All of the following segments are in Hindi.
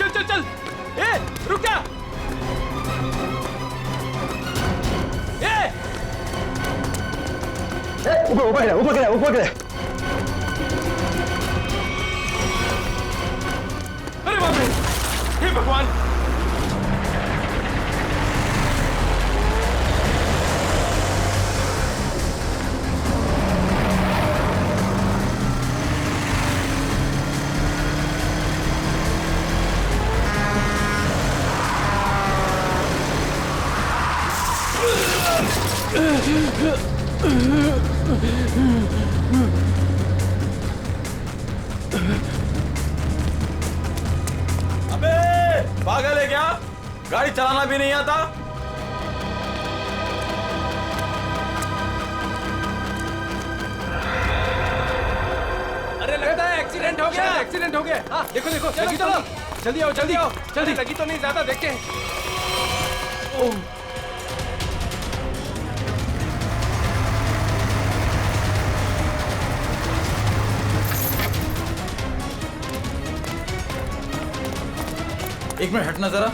चल चल चल। ए रुक जा। ऊपर गिरा। अरे बाप रे, हे भगवान। अबे पागल है क्या? गाड़ी चलाना भी नहीं आता? अरे लगता है एक्सीडेंट हो गया। एक्सीडेंट हो गया। हाँ देखो देखो, लगी तो नहीं। जल्दी आओ जल्दी आओ जल्दी। लगी तो नहीं, ज्यादा देख के। ओह एक मिनट हटना जरा।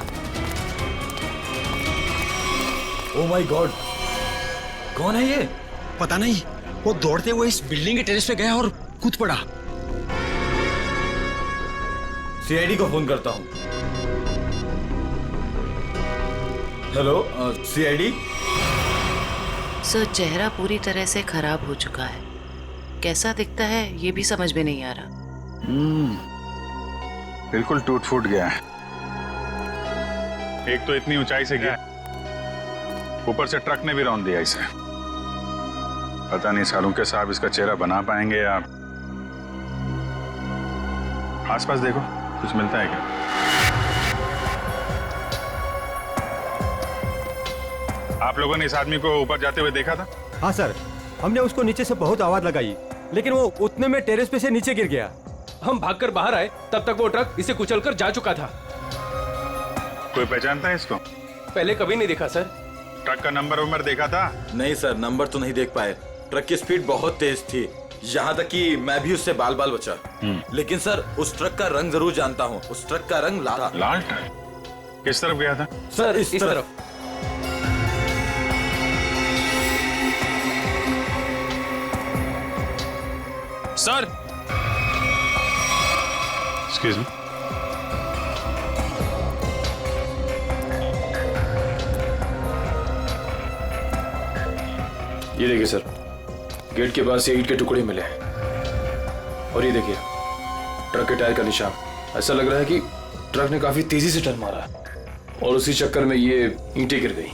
ओह माय गॉड, कौन है ये? पता नहीं, वो दौड़ते हुए इस बिल्डिंग के टेरेस पे गया और कूद पड़ा। सीआईडी को फोन करता हूं। Hello CID. सर, चेहरा पूरी तरह से खराब हो चुका है। कैसा दिखता है ये भी समझ में नहीं आ रहा। बिल्कुल टूट फूट गया है। एक तो इतनी ऊंचाई से गिरा, ऊपर से ट्रक ने भी रौंद दिया इसे। पता नहीं सालूके साहब इसका चेहरा बना पाएंगे या। आसपास देखो, कुछ मिलता है क्या? आप लोगों ने इस आदमी को ऊपर जाते हुए देखा था? हाँ सर, हमने उसको नीचे से बहुत आवाज लगाई, लेकिन वो उतने में टेरेस पे से नीचे गिर गया। हम भागकर बाहर आए, तब तक वो ट्रक इसे कुचलकर जा चुका था। कोई पहचानता है इसको? पहले कभी नहीं देखा सर। ट्रक का नंबर देखा था? नहीं सर, नंबर तो नहीं देख पाए। ट्रक की स्पीड बहुत तेज थी, यहाँ तक कि मैं भी उससे बाल बाल बचा। लेकिन सर, उस ट्रक का रंग जरूर जानता हूँ। उस ट्रक का रंग लाल था। लाल ट्रक? किस तरफ गया था? सर इस तरफ। Sir excuse me. ये देखिए सर, गेट के पास ये ईंट के टुकड़े मिले हैं। और ये देखिए ट्रक के टायर का निशान। ऐसा लग रहा है कि ट्रक ने काफी तेजी से टर्न मारा और उसी चक्कर में ये ईंटें गिर गई।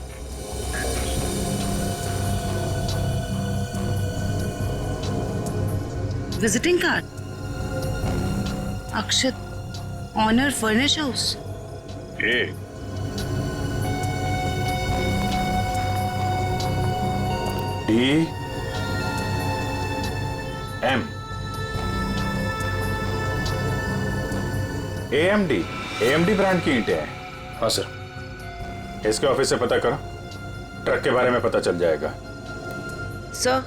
Visiting card, Akshat, owner furnish house. DM AMD brand की ईंटें हैं। हाँ सर। इसके ऑफिस से पता करो, ट्रक के बारे में पता चल जाएगा। सर,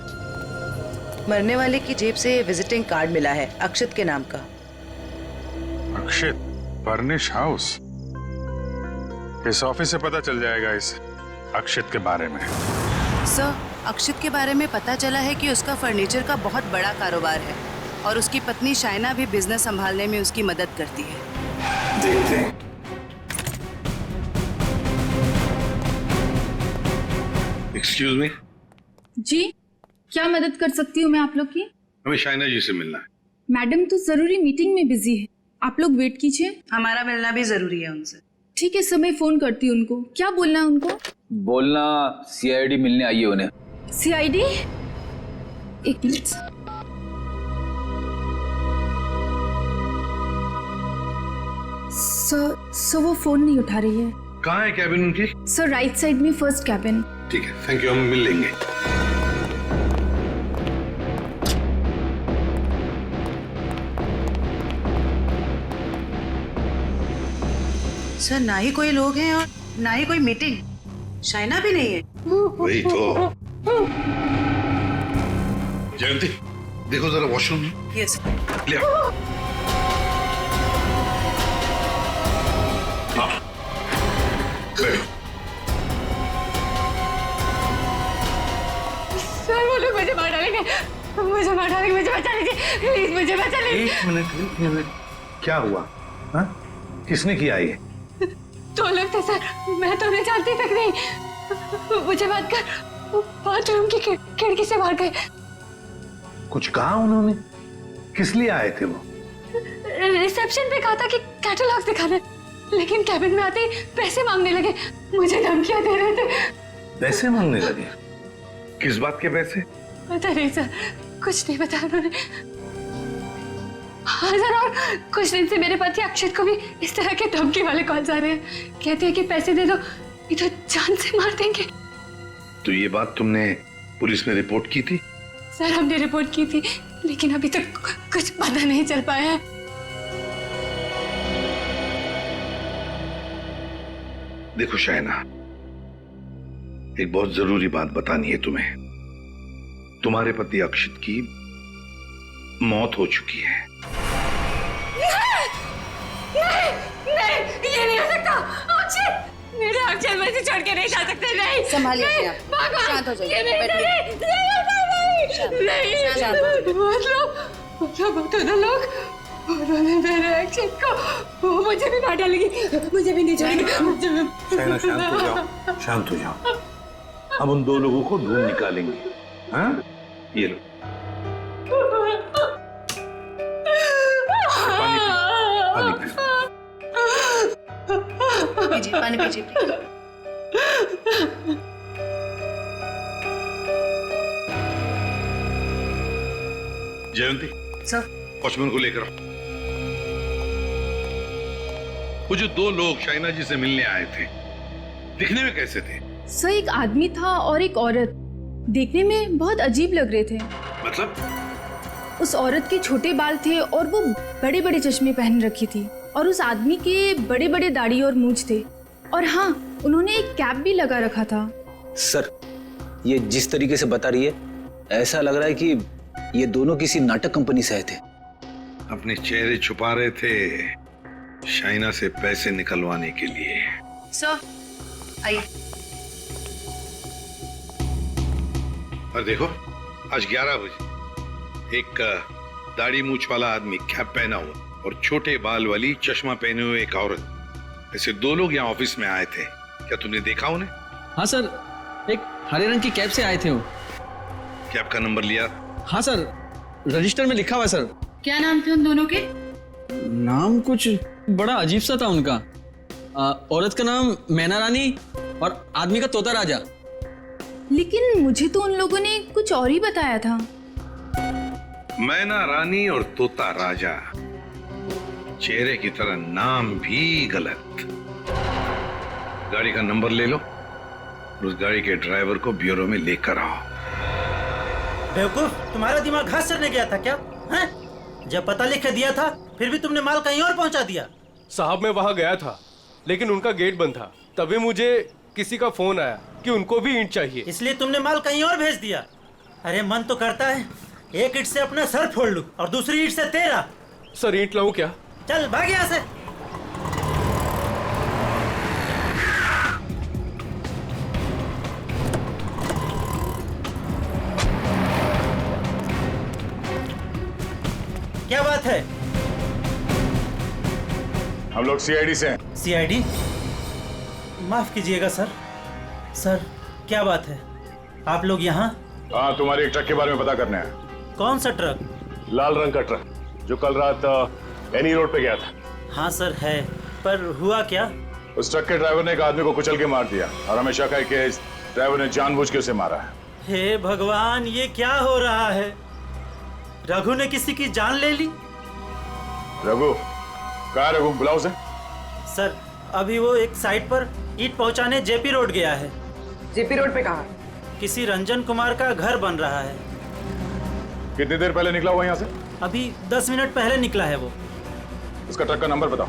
मरने वाले की जेब से विजिटिंग कार्ड मिला है, अक्षत के नाम का। अक्षित फर्निश हाउस? इस ऑफिस से पता चल जाएगा इस अक्षित के बारे में। सर, अक्षित के बारे में पता चला है कि उसका फर्नीचर का बहुत बड़ा कारोबार है और उसकी पत्नी शाइना भी बिजनेस संभालने में उसकी मदद करती है। देखते हैं। Excuse me. जी, क्या मदद कर सकती हूँ मैं आप लोग की? हमें शाइना जी से मिलना है। मैडम तो जरूरी मीटिंग में बिजी है, आप लोग वेट कीजिए। हमारा मिलना भी जरूरी है उनसे। ठीक है सर, मैं फोन करती हूँ उनको। क्या बोलना है उनको? बोलना CID मिलने आई है उन्हें। CID? एक मिनट। सर वो फोन नहीं उठा रही है। कहाँ है कैबिन उनकी? सर राइट साइड में फर्स्ट कैबिन। ठीक है, थैंक यू, हम मिल लेंगे। सर, ना ही कोई लोग हैं और ना ही कोई मीटिंग। शाइना भी नहीं है। वही तो। जयंती, देखो जरा वॉशरूम। यस। ले आओ। मुझे मार डालेंगे, मुझे बचा लीजिए प्लीज, मुझे बचा लीजिए। एक मिनट, क्या हुआ? हाँ? किसने किया ये? दो लोग थे सर, मैं तो उन्हें जानती तक नहीं। मुझे बात कर बाथरूम की खिड़की से मार गए। कुछ कहा उन्होंने? किस लिए आए थे वो? रिसेप्शन पे कहा था कि कैटलॉग्स दिखाने, लेकिन कैबिन में आते ही पैसे मांगने लगे, मुझे धमकियां दे रहे थे। पैसे मांगने लगे? किस बात के पैसे? पता नहीं सर, कुछ नहीं बताया उन्होंने। हाँ सर, और कुछ दिन से मेरे पति अक्षत को भी इस तरह के धमकी वाले कॉल्स आ रहे हैं। कहते हैं कि पैसे दे दो नहीं तो जान से मार देंगे। तो ये बात तुमने पुलिस में रिपोर्ट की थी? सर हमने रिपोर्ट की थी, लेकिन अभी तक कुछ पता नहीं चल पाया है। देखो शाइना, एक बहुत जरूरी बात बतानी है तुम्हें। तुम्हारे पति अक्षित की मौत हो चुकी है। नहीं, ये नहीं हो सकता। अक्षत, मेरे अक्षत मुझे छोड़ के नहीं जा सकते। नहीं, संभालिए नहीं, अपने आप। भगवान, शांत हो जाइए, ये मेरे बैठिए। मतलब तो लोग उन्होंने मेरे अक्षत को, मुझे भी मार डालेंगे, मुझे भी नहीं छोड़ेंगे। शाइना शांत हो जाओ, शांत हो जाओ। हम उन दो लोगों को ढूंढ निकालेंगे। हाँ? ये लो पानी पियो। पीजिए, पानी पीजिए प्लीज। जयंती, सर, वॉचमैन को लेकर आओ। वो जो दो लोग शाइना जी से मिलने आए थे, दिखने में कैसे थे? सर एक आदमी था और एक औरत, देखने में बहुत अजीब लग रहे थे। मतलब? उस औरत के छोटे बाल थे और वो बड़े बड़े चश्मे पहन रखी थी, और उस आदमी के बड़े बड़े दाढ़ी और मूंछ थे, और हाँ उन्होंने एक कैप भी लगा रखा था। सर, ये जिस तरीके से बता रही है, ऐसा लग रहा है कि ये दोनों किसी नाटक कंपनी से आए थे। अपने चेहरे छुपा रहे थे शाइना से पैसे निकलवाने के लिए। सर आइए। और देखो, आज 11 बजे एक दाढ़ी मूछ वाला आदमी कैप पहना हुआ और छोटे बाल वाली चश्मा पहने हुए एक औरत, ऐसे दो लोग यहाँ ऑफिस में आए थे। क्या तुमने देखा उन्हें? हाँ सर, एक हरे रंग की कैब से आए थे वो। कैब का नंबर लिया? हाँ सर, रजिस्टर में लिखा हुआ है सर। क्या नाम थे उन दोनों के? नाम कुछ बड़ा अजीब सा था उनका। औरत का नाम मैना रानी और आदमी का तोता राजा। लेकिन मुझे तो उन लोगों ने कुछ और ही बताया था। मैना रानी और तोता राजा, चेहरे की तरह नाम भी गलत। गाड़ी का नंबर ले लो और उस गाड़ी के ड्राइवर को ब्यूरो में लेकर आओ। बेवकूफ, तुम्हारा दिमाग घास चरने गया था क्या? हैं? जब पता लिख के दिया था फिर भी तुमने माल कहीं और पहुंचा दिया। साहब मैं वहां गया था, लेकिन उनका गेट बंद था। तभी मुझे किसी का फोन आया कि उनको भी ईंट चाहिए, इसलिए तुमने माल कहीं और भेज दिया। अरे मन तो करता है एक ईंट से अपना सर फोड़ लूं और दूसरी ईंट से तेरा। सर ईंट लाऊं क्या? चल भाग यहाँ से। क्या बात है? हम लोग सीआईडी से हैं। सीआईडी? माफ कीजिएगा सर। सर क्या बात है, आप लोग यहाँ? हाँ, तुम्हारे एक ट्रक के बारे में पता करना है। कौन सा ट्रक? लाल रंग का ट्रक जो कल रात एनी रोड पे गया था। हाँ सर है, पर हुआ क्या? उस ट्रक के ड्राइवर ने एक आदमी को कुचल के मार दिया और हमें शक है कि इस ड्राइवर ने जानबूझ के उसे मारा है। हे भगवान, ये क्या हो रहा है? रघु ने किसी की जान ले ली? रघु? कहाँ है रघु? बुलाओ उसे। सर अभी वो एक साइट पर ईंट पहुंचाने जेपी रोड गया है। जेपी रोड पे कहाँ? किसी रंजन कुमार का घर बन रहा है। कितनी देर पहले निकला हुआ यहाँ से? अभी 10 मिनट पहले निकला है वो। उसका ट्रक का नंबर बताओ।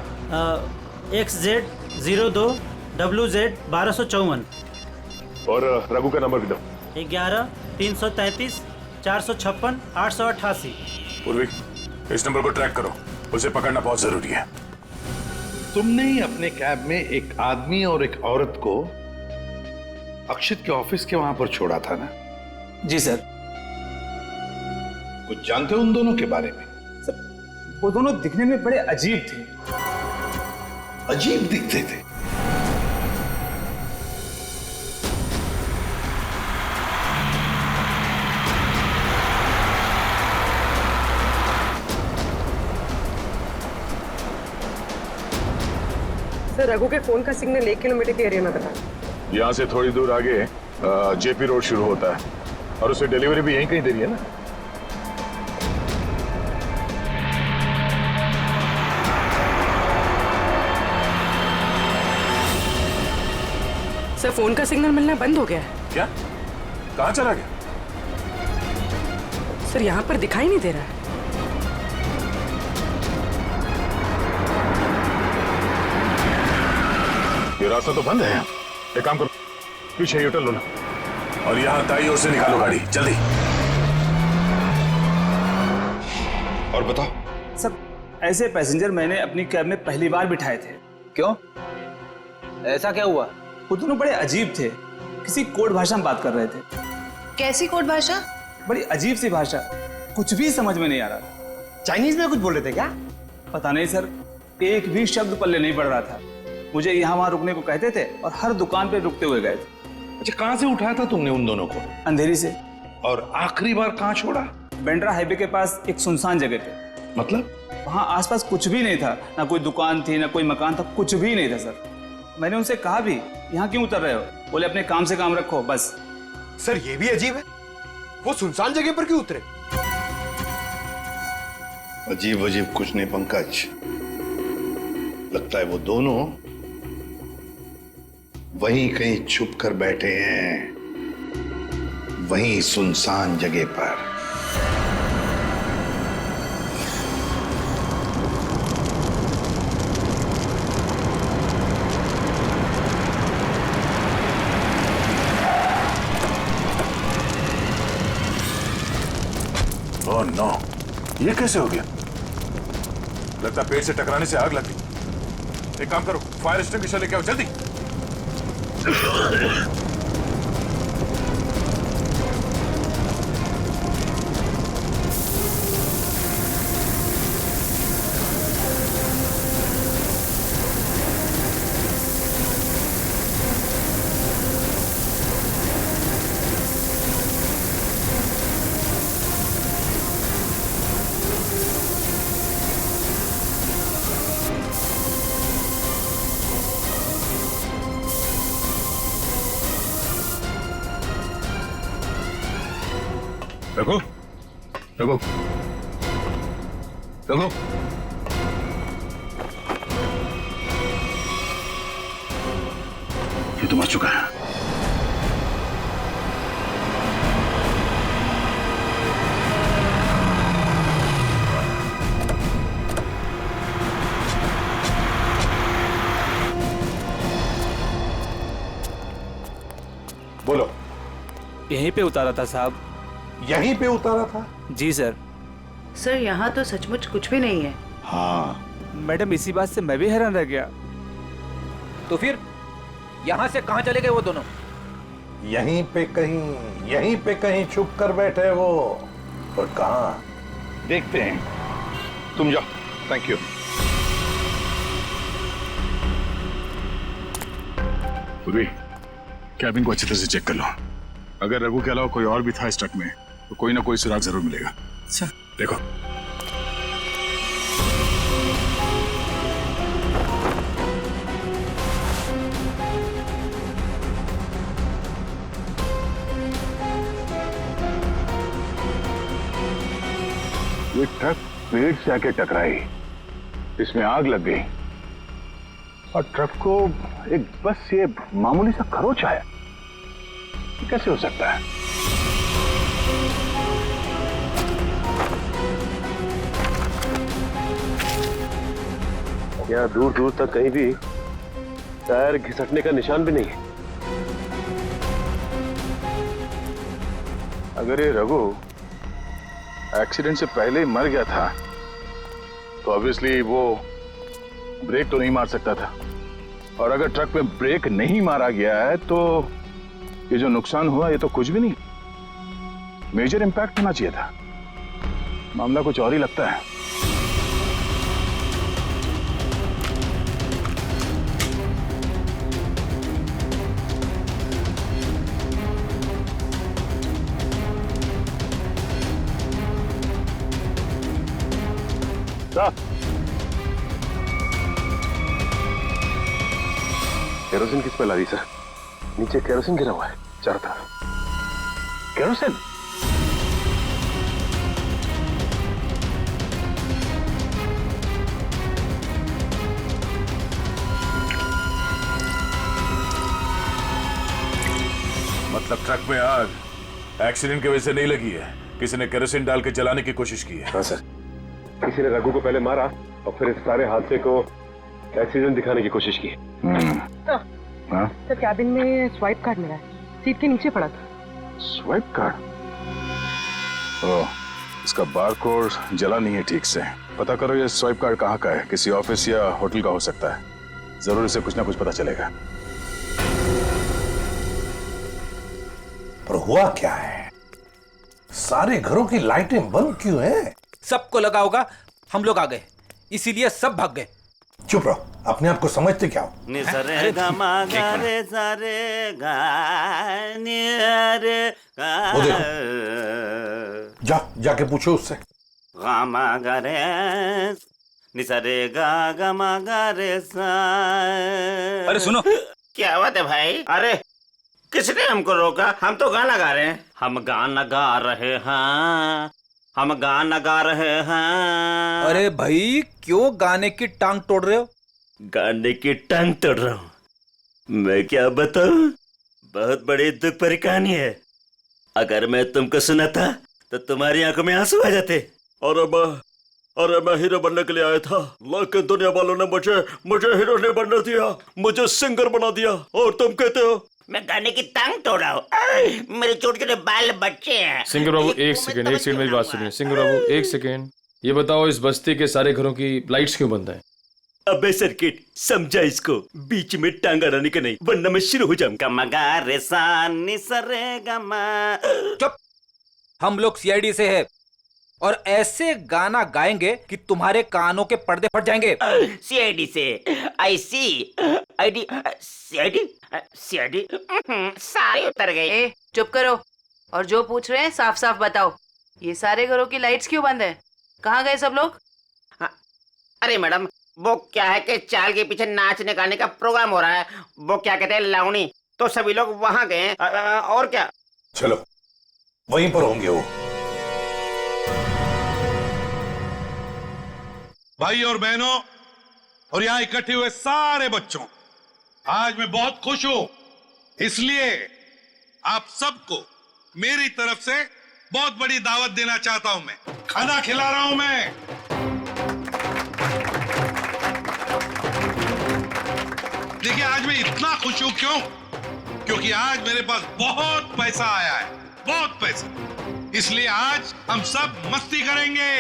XZ02 WZ 1254। और रघु का नंबर भी दो। 11 333 456 888। पूर्वी, इस नंबर को ट्रैक करो, उसे पकड़ना बहुत जरूरी है। तुमने ही अपने कैब में एक आदमी और एक औरत को अक्षित के ऑफिस के वहां पर छोड़ा था ना? जी सर। कुछ जानते हो उन दोनों के बारे में? सर वो दोनों दिखने में बड़े अजीब थे। अजीब दिखते थे? सर रघु के फोन का सिग्नल 1 किलोमीटर के एरिया में बता। यहाँ से थोड़ी दूर आगे जेपी रोड शुरू होता है और उसे डिलीवरी भी यहीं कहीं दे रही है ना। सर फोन का सिग्नल मिलना बंद हो गया है। क्या? कहाँ चला गया? सर यहाँ पर दिखाई नहीं दे रहा है। ये रास्ता तो बंद है। एक काम करो, पीछे यूटर्न लो ना और यहाँ दाईं ओर से निकालो गाड़ी, जल्दी। और बताओ। सर ऐसे पैसेंजर मैंने अपनी कैब में पहली बार बिठाए थे। क्यों? ऐसा क्या हुआ? वो दोनों बड़े अजीब थे, किसी कोड भाषा में बात कर रहे थे। कैसी कोड भाषा? बड़ी अजीब सी भाषा, कुछ भी समझ में नहीं आ रहा। चाइनीज में कुछ बोल रहे थे क्या? पता नहीं सर, एक भी शब्द पल्ले नहीं पड़ रहा था। मुझे यहाँ वहाँ रुकने को कहते थे और हर दुकान पे रुकते हुए गए थे। अच्छा, कहाँ से उठाया था तुमने उन दोनों को? अंधेरी से। और आखिरी बार कहाँ छोड़ा? बेंड्रा हाईवे के पास एक सुनसान जगह पे। मतलब? वहाँ आसपास कुछ भी नहीं था, ना कोई दुकान थी ना कोई मकान था, कुछ भी नहीं था सर। मैंने उनसे कहा भी यहाँ क्यों उतर रहे हो? बोले अपने काम से काम रखो बस। सर ये भी अजीब है, वो सुनसान जगह पर क्यों उतरे? अजीब अजीब कुछ नहीं पंकज, लगता है वो दोनों वहीं कहीं छुप कर बैठे हैं, वहीं सुनसान जगह पर। ओह नो, ये कैसे हो गया? लगता पेड़ से टकराने से आग लग गई। एक काम करो, फायर एक्सटिंग्विशर लेके आओ जल्दी। रघु, रघु, रघु, ये तो मर चुका है। बोलो। यहीं पे उतारा था साहब। यहीं पे उतारा था? जी सर। सर यहाँ तो सचमुच कुछ भी नहीं है। हाँ मैडम, इसी बात से मैं भी हैरान रह गया। तो फिर यहाँ से कहाँ चले गए वो दोनों? यहीं पे कहीं छुप कर बैठे वो। और कहाँ? देखते हैं, तुम जाओ। Thank you. पूर्वी, कैबिन को अच्छी तरह से चेक कर लो। अगर रघु के अलावा कोई और भी था इस ट्रक में तो कोई ना कोई सुराग जरूर मिलेगा। अच्छा देखो। ये ट्रक पेड़ से आके टकराई, इसमें आग लग गई और ट्रक को एक बस ये मामूली सा खरोच आया। कैसे हो सकता है? यहाँ दूर दूर तक कहीं भी टायर घिसटने का निशान भी नहीं है। अगर ये रघु एक्सीडेंट से पहले ही मर गया था तो ऑब्वियसली वो ब्रेक तो नहीं मार सकता था, और अगर ट्रक में ब्रेक नहीं मारा गया है तो ये जो नुकसान हुआ ये तो कुछ भी नहीं, मेजर इंपैक्ट होना चाहिए था। मामला कुछ और ही लगता है। केरोसिन किस पे ला दी सर? नीचे केरोसिन गिरा हुआ है चारों तरफ। केरोसिन? मतलब ट्रक में आग एक्सीडेंट की वजह से नहीं लगी है, किसी ने केरोसिन डाल के जलाने की कोशिश की है। हाँ सर, किसी ने रघु को पहले मारा और फिर इस सारे हादसे को एक्सीडेंट दिखाने की कोशिश की। तो कैबिन में स्वाइप कार्ड मिला है, सीट के नीचे पड़ा था। Swipe card? ओह, इसका बारकोड जला नहीं है ठीक से। पता करो ये स्वाइप कार्ड कहाँ का है, किसी ऑफिस या होटल का हो सकता है। जरूर इसे कुछ ना कुछ पता चलेगा। पर हुआ क्या है? सारे घरों की लाइटें बंद क्यों हैं? सबको लगा होगा हम लोग आ गए, इसीलिए सब भाग गए। चुप रहो, अपने आप को समझते क्या हो? वो देखो, जाके पूछो उससे। अरे सुनो, क्या बात है भाई? अरे किसने हमको रोका? हम तो गाना गा रहे हैं। हम गाना गा रहे हैं, हम गाना गा रहे हैं। अरे भाई क्यों गाने की टांग तोड़ रहे हो? गाने की टांग तोड़ रहा हूँ? मैं क्या बताऊं, बहुत बड़ी दुख भरी कहानी है। अगर मैं तुमको सुनाता तो तुम्हारी आंखों में आंसू आ जाते। अरे मैं हीरो बनने के लिए आया था, लेकिन दुनिया वालों ने मुझे हीरो नहीं बनने दिया, मुझे सिंगर बना दिया। और तुम कहते हो मैं गाने की टांग तोड़ा हूँ? मेरे छोटे छोटे बाल बच्चे हैं। सिंगर बाबू एक सेकंड मेरी बात सुनिए। सिंगर बाबू एक सेकंड, ये बताओ इस बस्ती के सारे घरों की लाइट्स क्यों बंद है? अबे सर्किट, समझा इसको, बीच में टांग अड़ाने का नहीं, वरना मैं शुरू हो जाऊंगा। मगा रे सा नि सा रे गा मा। चुप, हम लोग सीआईडी से है और ऐसे गाना गाएंगे कि तुम्हारे कानों के पर्दे फट जाएंगे। सीआईडी से? आई सी आईडी सीआईडी सीआईडी सारे उतर गए। चुप करो और जो पूछ रहे हैं साफ साफ बताओ। ये सारे घरों की लाइट्स क्यों बंद है? कहाँ गए सब लोग? अरे मैडम, वो क्या है कि चाल के पीछे नाचने गाने का प्रोग्राम हो रहा है, वो क्या कहते हैं लावणी, तो सभी लोग वहां गए। और क्या? चलो वहीं पर होंगे वो। भाई और बहनों और यहाँ इकट्ठे हुए सारे बच्चों, आज मैं बहुत खुश हूं, इसलिए आप सबको मेरी तरफ से बहुत बड़ी दावत देना चाहता हूं। मैं खाना खिला रहा हूं। मैं देखिए, आज मैं इतना खुश हूं क्यों? क्योंकि आज मेरे पास बहुत पैसा आया है, बहुत पैसा। इसलिए आज हम सब मस्ती करेंगे।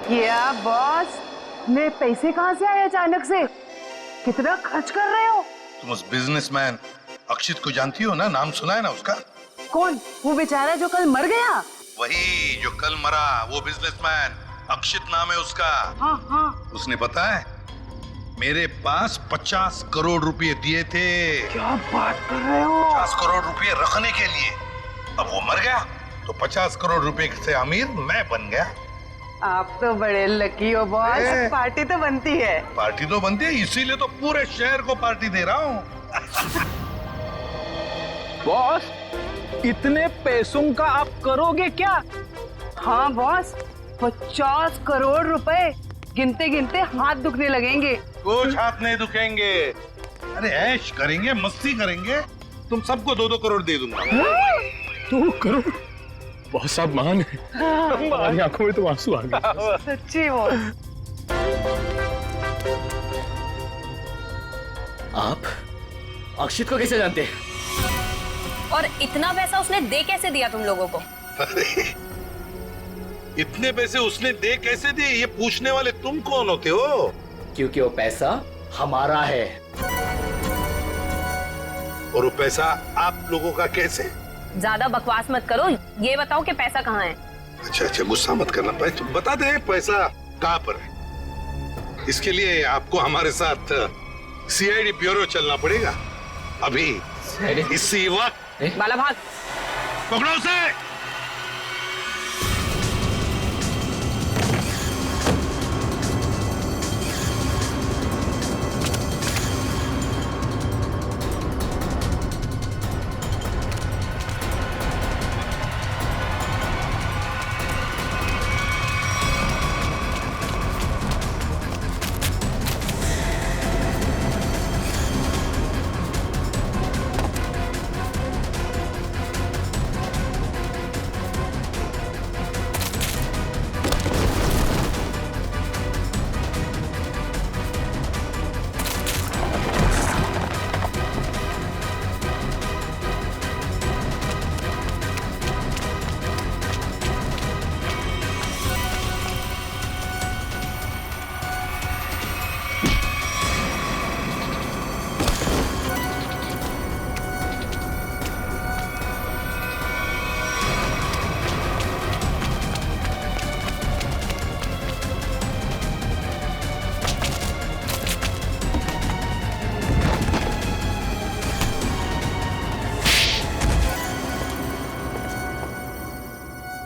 क्या बॉस, मेरे पैसे कहाँ से आए अचानक से? कितना खर्च कर रहे हो? तुम उस बिजनेसमैन अक्षित को जानती हो ना? नाम सुना है ना उसका? कौन? वो बेचारा जो कल मर गया? वही जो कल मरा, वो बिजनेसमैन अक्षित नाम है उसका। हाँ हाँ। उसने पता है मेरे पास 50 करोड़ रुपए दिए थे। क्या बात कर रहे हो? 50 करोड़ रुपए रखने के लिए। अब वो मर गया तो 50 करोड़ रुपए से अमीर मैं बन गया। आप तो बड़े लकी हो बॉस। पार्टी तो बनती है। पार्टी तो बनती है, इसीलिए तो पूरे शहर को पार्टी दे रहा हूँ। बॉस, इतने पैसों का आप करोगे क्या? हाँ बॉस, 50 करोड़ रुपए गिनते गिनते हाथ दुखने लगेंगे। कुछ हाथ नहीं दुखेंगे। अरे ऐश करेंगे, मस्ती करेंगे। तुम सबको 2-2 करोड़ दे दूंगा। 2 करोड़? बहुत साहब महान है। हमारी आंखों में तो आंसू आ गए। सच्ची वो। आप अक्षित को कैसे जानते हैं? और इतना पैसा उसने दे कैसे दिया तुम लोगों को? इतने पैसे उसने दे कैसे दिए, ये पूछने वाले तुम कौन होते हो? क्योंकि वो पैसा हमारा है। और वो पैसा आप लोगों का कैसे? ज्यादा बकवास मत करो, ये बताओ कि पैसा कहाँ है। अच्छा, गुस्सा मत करना, तो बता दे पैसा कहाँ पर है। इसके लिए आपको हमारे साथ सीआईडी ब्यूरो चलना पड़ेगा अभी इसी वक्त। बाला भाग, पकड़ो उसे।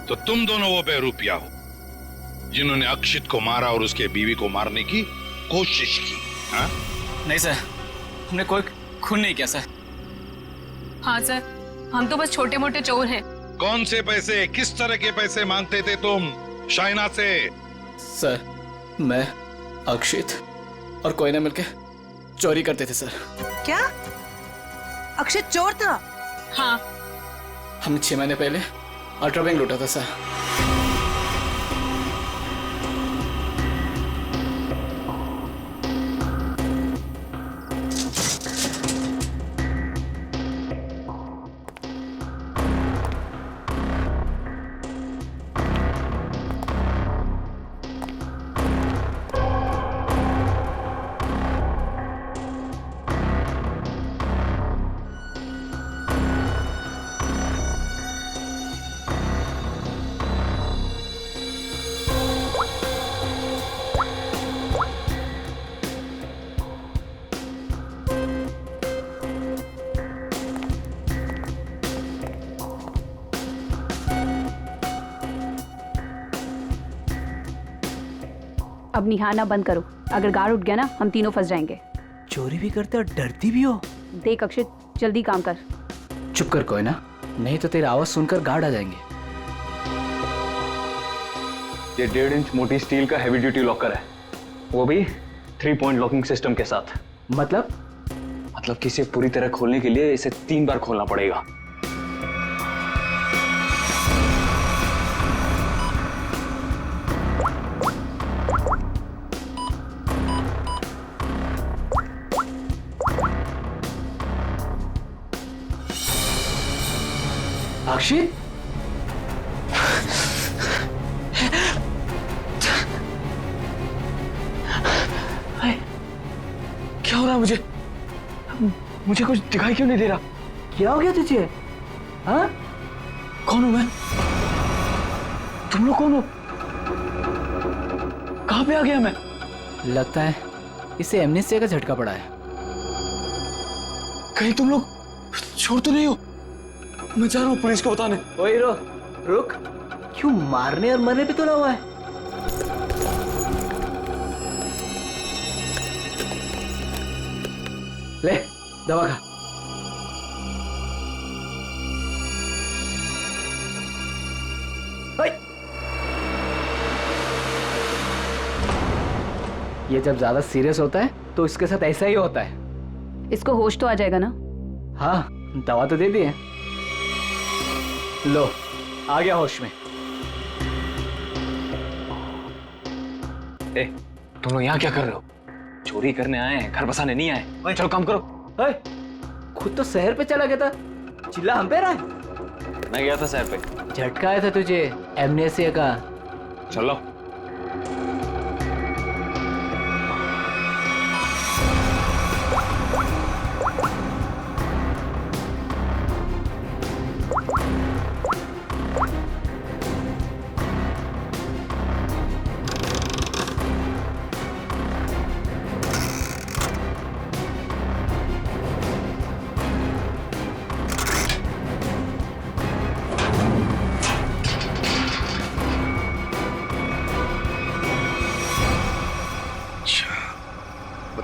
तो तुम दोनों वो बेरूपिया हो जिन्होंने अक्षित को मारा और उसके बीवी को मारने की कोशिश की। हाँ? नहीं सर, हमने कोई खून नहीं किया सर। हाँ सर, हम तो बस छोटे मोटे चोर हैं। कौन से पैसे, किस तरह के पैसे मांगते थे तुम शाइना से? सर, मैं अक्षित और कोयना मिलके चोरी करते थे सर। क्या अक्षित चोर था? हाँ। हमने 6 महीने पहले अल्ट्रा बैंक लूटा था सर। अब निहारना बंद करो, अगर गार्ड उठ गया ना हम तीनों फंस जाएंगे। चोरी भी करते और डरती भी हो। देख अक्षित, जल्दी काम कर। चुप कर कोयना, नहीं तो तेरी आवाज सुनकर गार्ड आ जाएंगे। ये 1.5 इंच मोटी स्टील का हैवी ड्यूटी लॉकर है, वो भी 3 पॉइंट लॉकिंग सिस्टम के साथ। मतलब कि इसे पूरी तरह खोलने के लिए इसे 3 बार खोलना पड़ेगा। अक्षित, क्या हो रहा है मुझे कुछ दिखाई क्यों नहीं दे रहा? क्या हो गया तुझे? हाँ? कौन हूं मैं? तुम लोग कौन हो? कहां पे आ गया मैं? लगता है इसे एमनेस्टिया का झटका पड़ा है। कहीं तुम लोग छोड़ तो नहीं हो? मैं जा रहा हूँ पुलिस को बताने। ओए हीरो, रुक, क्यों मारने और मरने पे तुला हुआ है? ले दवा खा। ये जब ज्यादा सीरियस होता है तो इसके साथ ऐसा ही होता है। इसको होश तो आ जाएगा ना? हाँ, दवा तो दे दी है। लो, आ गया होश में। तुम लोग यहाँ क्या कर रहे हो? चोरी करने आए हैं, घर बसाने नहीं आए। चलो काम करो। खुद तो शहर पे चला गया था, चिल्ला हम पे रहा है। मैं गया था शहर पे। झटका आया था तुझे एमनेस्टिया का। चलो।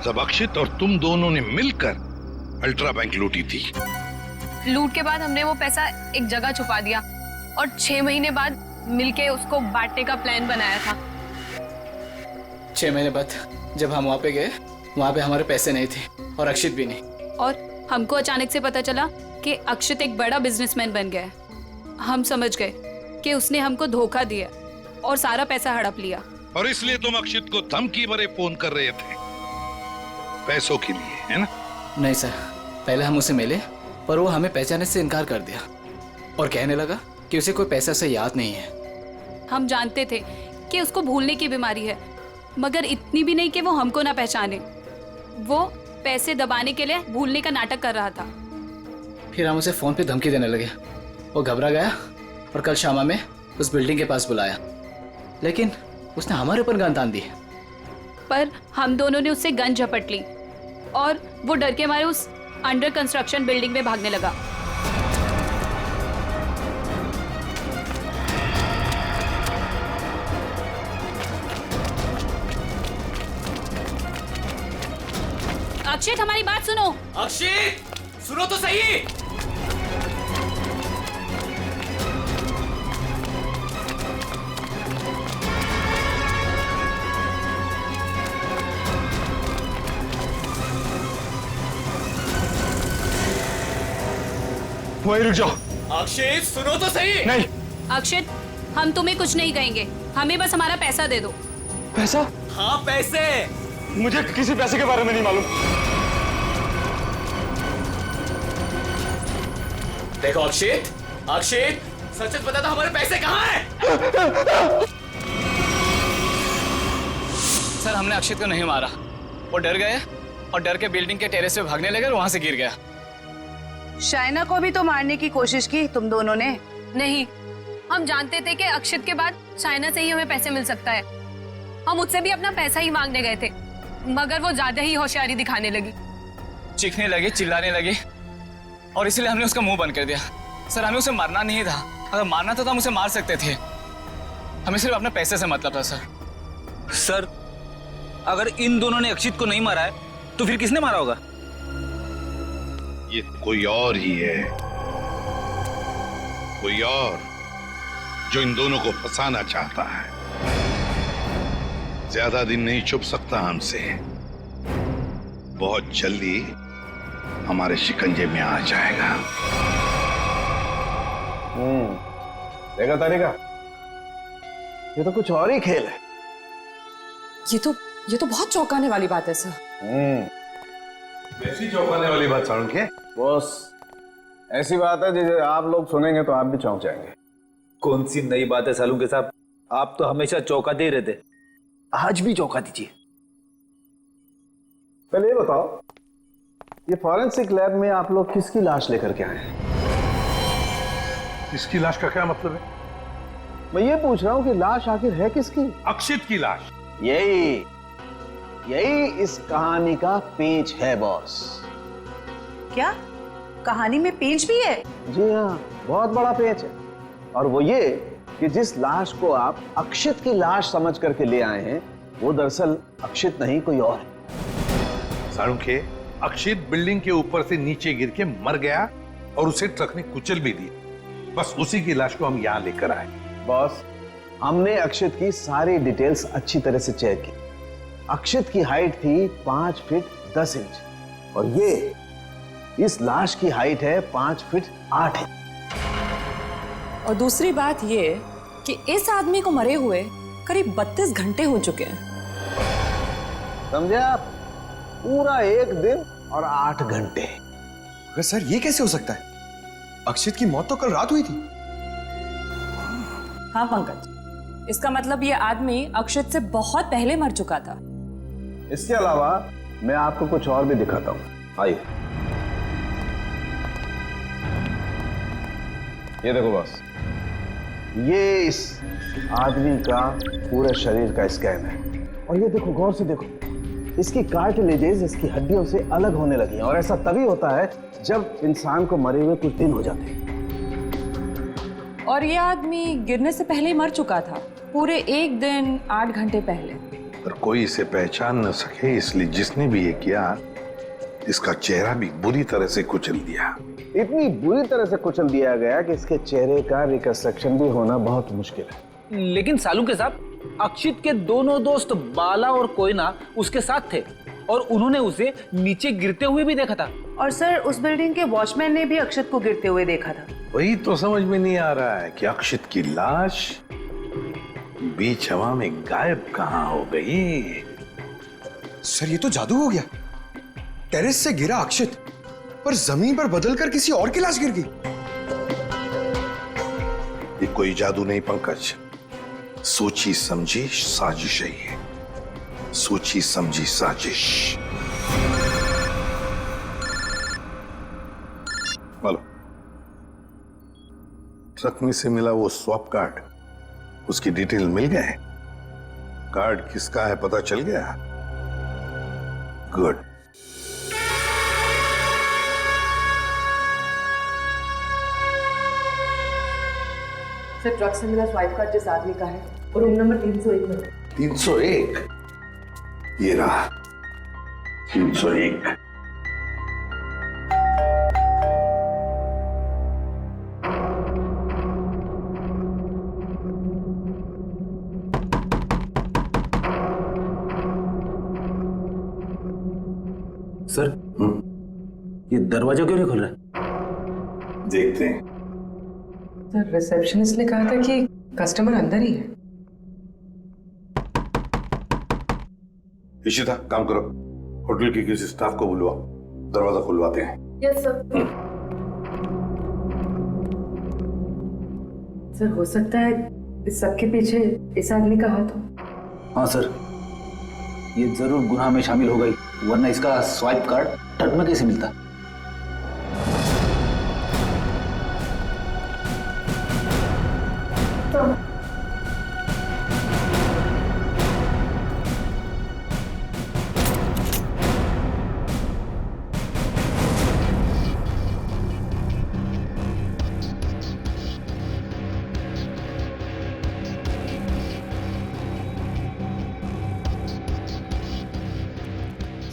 मतलब अक्षित और तुम दोनों ने मिलकर अल्ट्रा बैंक लूटी थी। लूट के बाद हमने वो पैसा एक जगह छुपा दिया और 6 महीने बाद मिलके उसको बांटने का प्लान बनाया था। 6 महीने बाद जब हम वहाँ पे गए, वहाँ पे हमारे पैसे नहीं थे और अक्षित भी नहीं। और हमको अचानक से पता चला कि अक्षित एक बड़ा बिजनेसमैन बन गया है। हम समझ गए कि उसने हमको धोखा दिया और सारा पैसा हड़प लिया। और इसलिए तुम अक्षित को धमकी भरे फोन कर रहे थे पैसों के लिए, है ना? नहीं सर, पहले हम उसे मिले पर वो हमें पहचानने से इनकार कर दिया और कहने लगा कि उसे कोई पैसा से याद नहीं है। हम जानते थे कि उसको भूलने की बीमारी है, मगर इतनी भी नहीं कि वो हमको ना पहचाने। वो पैसे दबाने के लिए भूलने का नाटक कर रहा था। फिर हम उसे फोन पे धमकी देने लगे। वो घबरा गया और कल शाम में उस बिल्डिंग के पास बुलाया, लेकिन उसने हमारे ऊपर गन तान दी। पर हम दोनों ने उससे गन झपट ली और वो डर के मारे उस अंडर कंस्ट्रक्शन बिल्डिंग में भागने लगा। अक्षित, हमारी बात सुनो। अक्षित, सुनो तो सही। वहीं रुक जाओ। अक्षित, सुनो तो सही। नहीं। अक्षित, हम तुम्हें कुछ नहीं कहेंगे, हमें बस हमारा पैसा दे दो। पैसा? हाँ, पैसे। मुझे किसी पैसे के बारे में नहीं मालूम। देखो अक्षित, अक्षित, सच बता दो हमारे पैसे कहाँ हैं? सर, हमने अक्षित को नहीं मारा। वो डर गए और डर के बिल्डिंग के टेरेस पे भागने लगे और वहां से गिर गया। शाइना को भी तो मारने की कोशिश की तुम दोनों ने। नहीं, हम जानते थे कि अक्षित के बाद शाइना से ही हमें पैसे मिल सकता है। हम उससे भी अपना पैसा ही मांगने गए थे, मगर वो ज्यादा ही होशियारी दिखाने लगी। चीखने लगी, चिल्लाने लगी और इसलिए हमने उसका मुंह बंद कर दिया। सर, हमें उसे मारना नहीं था। अगर मारना था तो हम उसे मार सकते थे। हमें सिर्फ अपने पैसे से मतलब था। सर, अगर इन दोनों ने अक्षित को नहीं मारा है तो फिर किसने मारा होगा? ये कोई और ही है, कोई और जो इन दोनों को फंसाना चाहता है। ज्यादा दिन नहीं छुप सकता हमसे, बहुत जल्दी हमारे शिकंजे में आ जाएगा। देखा तारिका, ये तो कुछ और ही खेल है। ये तो बहुत चौंकाने वाली बात है सर। ऐसी चौंकाने वाली बात सारुण के? बॉस, ऐसी बात है जिसे आप लोग सुनेंगे तो आप भी चौंक जाएंगे। कौन सी नई बात है सालू के साहब? आप तो हमेशा चौंकाते ही रहते, आज भी चौंका दीजिए। पहले ये बताओ, ये फॉरेंसिक लैब में आप लोग किसकी लाश लेकर के आए हैं? इसकी लाश का क्या मतलब है? मैं ये पूछ रहा हूं कि लाश आखिर है किसकी? अक्षित की लाश। यही इस कहानी का पेच है बॉस। क्या कहानी में पेच भी है? जी हाँ, बहुत बड़ा पेच है। और वो ये कि जिस लाश को आप अक्षित की लाश समझ करके ले आए हैं, वो दरअसल अक्षित नहीं, कोई और है। सारुण के, अक्षित बिल्डिंग के ऊपर से नीचे गिर के मर गया और उसे ट्रक ने कुचल भी दिया। बस उसी की लाश को हम यहाँ लेकर आए। बॉस, हमने अक्षित की सारी डिटेल्स अच्छी तरह से चेक की। अक्षित की हाइट थी 5 फीट 10 इंच और ये इस लाश की हाइट है 5 फीट 8 इंच। और दूसरी बात ये कि इस आदमी को मरे हुए करीब 32 घंटे हो चुके हैं। समझे आप? पूरा 1 दिन और 8 घंटे। सर, ये कैसे हो सकता है? अक्षित की मौत तो कल रात हुई थी। हाँ पंकज, इसका मतलब ये आदमी अक्षित से बहुत पहले मर चुका था। इसके अलावा मैं आपको कुछ और भी दिखाता हूं। आइए, ये देखो बॉस, ये इस आदमी का पूरे शरीर का स्कैन है। और ये देखो, गौर से देखो, इसकी कार्टिलेजेस इसकी हड्डियों से अलग होने लगी हैं। और ऐसा तभी होता है जब इंसान को मरे हुए कुछ दिन हो जाते हैं। और ये आदमी गिरने से पहले ही मर चुका था, पूरे 1 दिन 8 घंटे पहले। और कोई इसे पहचान न सके, इसलिए जिसने भी ये किया इसका चेहरा भी बुरी तरह से कुचल दिया। इतनी बुरी तरह से कुचल दिया गया कि इसके चेहरे का रिकंस्ट्रक्शन भी होना बहुत मुश्किल है। लेकिन सालू के साथ अक्षित के दोनों दोस्त बाला और कोयना उसके साथ थे और उन्होंने उसे नीचे गिरते हुए भी देखा था। और सर, उस बिल्डिंग के वॉचमैन ने भी अक्षत को गिरते हुए देखा था। वही तो समझ में नहीं आ रहा है कि अक्षित की लाश बीच हवा में गायब कहां हो गई। सर, ये तो जादू हो गया। टेरेस से गिरा अक्षित, पर जमीन पर बदलकर किसी और की लाश गिर गई। ये कोई जादू नहीं पंकज, सोची समझी साजिश है ये, सोची समझी साजिश। बोलो, ट्रक में से मिला वो स्वैप कार्ड, उसकी डिटेल मिल गए? कार्ड किसका है पता चल गया? गुड। सर, ट्रक से मिला स्वाइप कार्ड जिस आदमी का है और रूम नंबर 301 में। 301? ये रहा 301। सर, ये दरवाजा क्यों नहीं खुल रहा? देखते हैं। सर, रिसेप्शनिस्ट ने कहा था कि कस्टमर अंदर ही है। इशिता, काम करो, होटल के किसी स्टाफ को बुलवाओ, दरवाजा खुलवाते हैं। Yes sir. सर, हो सकता है इस सबके पीछे इस आदमी का हाथ हो। हाँ सर, ये जरूर गुनाह में शामिल हो गई, वरना इसका स्वाइप कार्ड ट्रक में कैसे मिलता?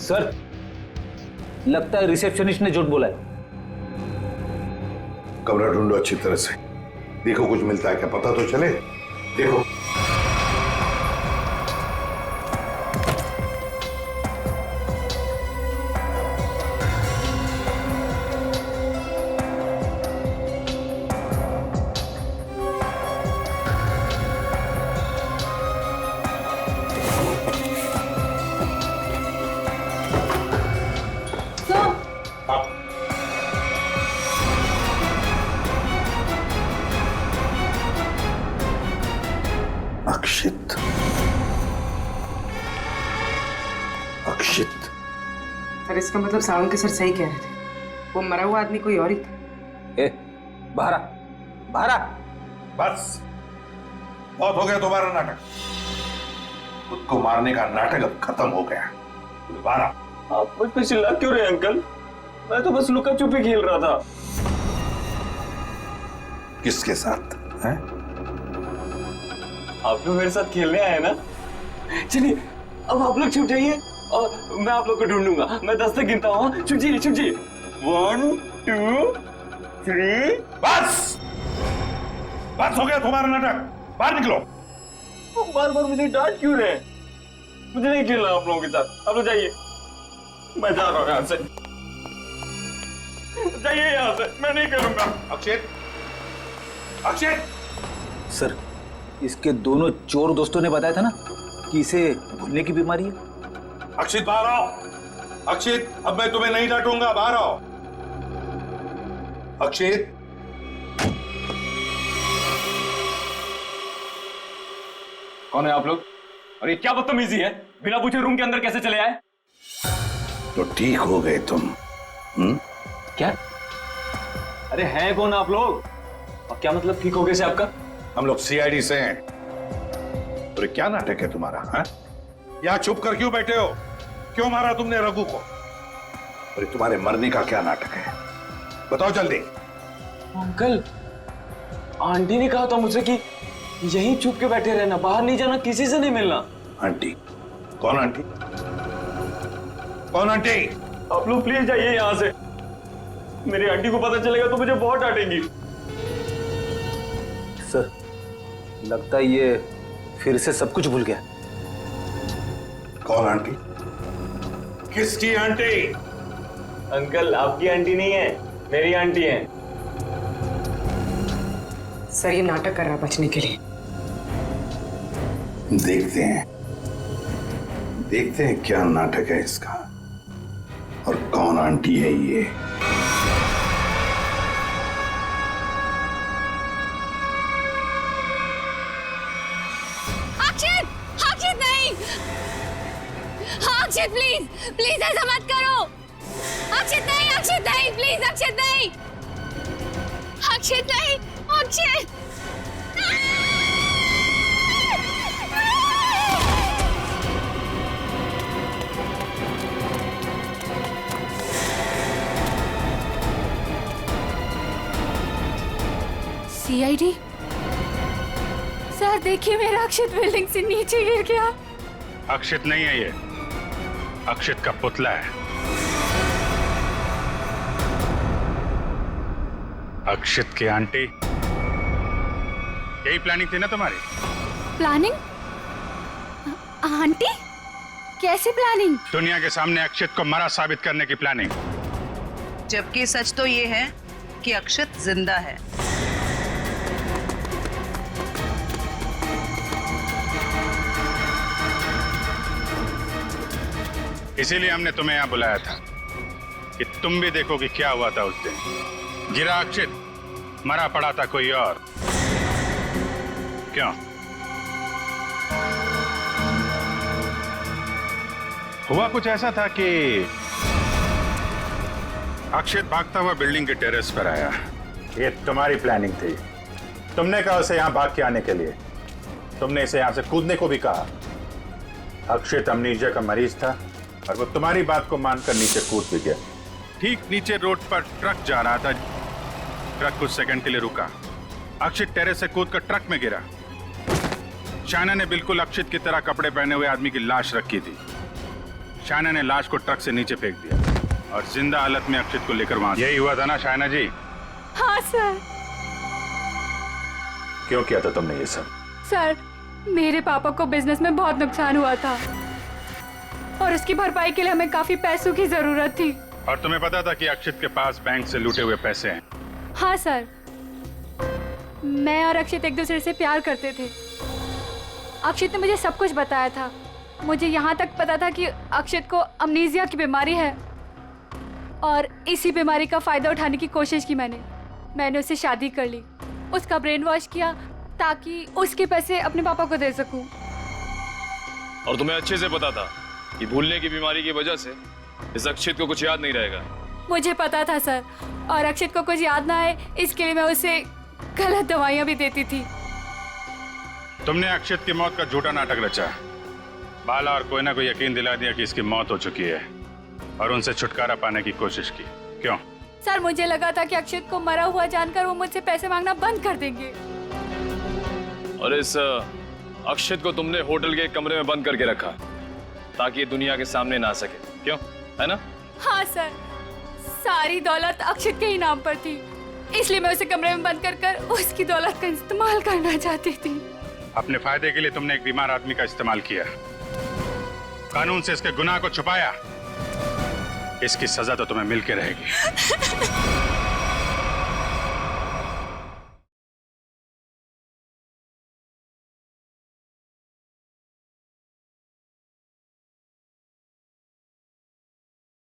सर, लगता है रिसेप्शनिस्ट ने झूठ बोला है। कमरा ढूंढो अच्छी तरह से, देखो कुछ मिलता है क्या, पता तो चले। देखो। अक्षित, अक्षित। सर, इसका मतलब सावंत के सर सही कह रहे थे, वो मरा हुआ आदमी कोई और ही था। बाहर आ, बाहर आ। बस, बहुत हो गया तुम्हारा नाटक। खुद को मारने का नाटक अब खत्म हो गया। बाहर आ। आप मुझ पे चिल्ला क्यों रहे अंकल? मैं तो बस लुका छुपी खेल रहा था। किसके साथ हैं? आप लोग मेरे साथ खेलने आए ना? चलिए, अब आप लोग छुप जाइए और मैं आप लोग को ढूंढूंगा। मैं 10 तक गिनता हूँ। छुप जाइए, छुप जाइए। 1 2 3। बस, बस हो गया तुम्हारा नाटक, बाहर निकलो। बार बार मुझे डांट क्यों रहे? मुझे नहीं खेलना आप लोगों के साथ। आप लोग जाइए, मैं जा रहा हूँ यहाँ से। जाइए यहाँ से, मैं नहीं खेलूंगा। अक्षित, अक्षित। सर, इसके दोनों चोर दोस्तों ने बताया था ना कि इसे भूलने की बीमारी है। अक्षित, बाहर आओ। अक्षित, अब मैं तुम्हें नहीं डांटूंगा, बाहर आओ। अक्षित। कौन है आप लोग? और ये क्या बदतमीजी है? बिना पूछे रूम के अंदर कैसे चले आए? तो ठीक हो गए तुम। क्या? अरे हैं कौन आप लोग? और क्या मतलब ठीक हो गए से आपका? हम लोग सीआईडी से हैं। तो क्या नाटक है तुम्हारा? हाँ? यहाँ छुप कर क्यों बैठे हो? क्यों मारा तुमने रघु को? और तुम्हारे मरने का क्या नाटक है? बताओ जल्दी। अंकल, आंटी ने कहा था मुझसे कि यहीं छुप के बैठे रहना, बाहर नहीं जाना, किसी से नहीं मिलना। आंटी? कौन आंटी? कौन आंटी? आप लोग प्लीज जाइए यहाँ से। मेरी आंटी को पता चलेगा तो मुझे बहुत डांटेंगी। सर, लगता है ये फिर से सब कुछ भूल गया। कौन आंटी? किसकी आंटी? अंकल, आपकी आंटी नहीं है, मेरी आंटी है। सर ये नाटक कर रहा है बचने के लिए। देखते हैं क्या नाटक है इसका और कौन आंटी है ये। अक्षित नहीं। अक्षित प्लीज प्लीज ऐसा मत करो। अक्षित नहीं प्लीज अक्षित नहीं। अक्षित सीआईडी सर, देखिए मेरा अक्षित बिल्डिंग से नीचे गिर गया। अक्षित नहीं है ये, अक्षित का पुतला है। अक्षित की आंटी, यही प्लानिंग थी ना तुम्हारी? प्लानिंग? आंटी? कैसे प्लानिंग? दुनिया के सामने अक्षित को मरा साबित करने की प्लानिंग। जबकि सच तो ये है कि अक्षित जिंदा है। इसीलिए हमने तुम्हें यहां बुलाया था कि तुम भी देखो कि क्या हुआ था उस दिन। गिरा अक्षित, मरा पड़ा था कोई और। क्यों? हुआ कुछ ऐसा था कि अक्षित भागता हुआ बिल्डिंग के टेरेस पर आया। ये तुम्हारी प्लानिंग थी। तुमने कहा उसे यहां भाग के आने के लिए। तुमने इसे यहां से कूदने को भी कहा। अक्षित अमनीजिया का मरीज था और वो तुम्हारी बात को मानकर नीचे कूद भी गया। ठीक नीचे रोड पर ट्रक जा रहा था। ट्रक कुछ सेकंड के लिए रुका। अक्षित टेरेस से कूदकर ट्रक में गिरा। शायना ने बिल्कुल अक्षित की तरह कपड़े पहने हुए आदमी की लाश रखी थी। शायना ने लाश को ट्रक से नीचे फेंक दिया और जिंदा हालत में अक्षित को लेकर वहां। यही हुआ था ना शायना जी? हाँ सर। क्यों किया था तुमने ये सब? सर, मेरे पापा को बिजनेस में बहुत नुकसान हुआ था और उसकी भरपाई के लिए हमें काफी पैसों की जरूरत थी। और तुम्हें पता था कि अक्षित के पास बैंक से लूटे हुए पैसे हैं? हाँ सर, मैं और अक्षित एक दूसरे से प्यार करते थे। अक्षित ने मुझे सब कुछ बताया था। मुझे यहाँ तक पता था कि अक्षित को अमनीजिया की बीमारी है और इसी बीमारी का फायदा उठाने की कोशिश की मैंने उससे शादी कर ली। उसका ब्रेन वॉश किया ताकि उसके पैसे अपने पापा को दे सकूं। और तुम्हें अच्छे से पता था कि भूलने की बीमारी की वजह से इस अक्षित को कुछ याद नहीं रहेगा। मुझे पता था सर, और अक्षित को कुछ याद ना आए इसके लिए मैं उसे गलत दवाइयां भी देती थी। तुमने अक्षित की मौत का झूठा नाटक रचा। बाला और कोई ना कोई यकीन दिला दिया कि इसकी मौत हो चुकी है और उनसे छुटकारा पाने की कोशिश की। क्यों? सर, मुझे लगा था कि अक्षित को मरा हुआ जानकर वो मुझसे पैसे मांगना बंद कर देंगे। और इस अक्षित को तुमने होटल के कमरे में बंद करके रखा ताकि ये दुनिया के सामने ना आ सके। क्यों? है ना? हाँ सर, सारी दौलत अक्षित के ही नाम पर थी, इसलिए मैं उसे कमरे में बंद कर उसकी दौलत का इस्तेमाल करना चाहती थी। अपने फायदे के लिए तुमने एक बीमार आदमी का इस्तेमाल किया, कानून से इसके गुनाह को छुपाया। इसकी सजा तो तुम्हें मिल के रहेगी।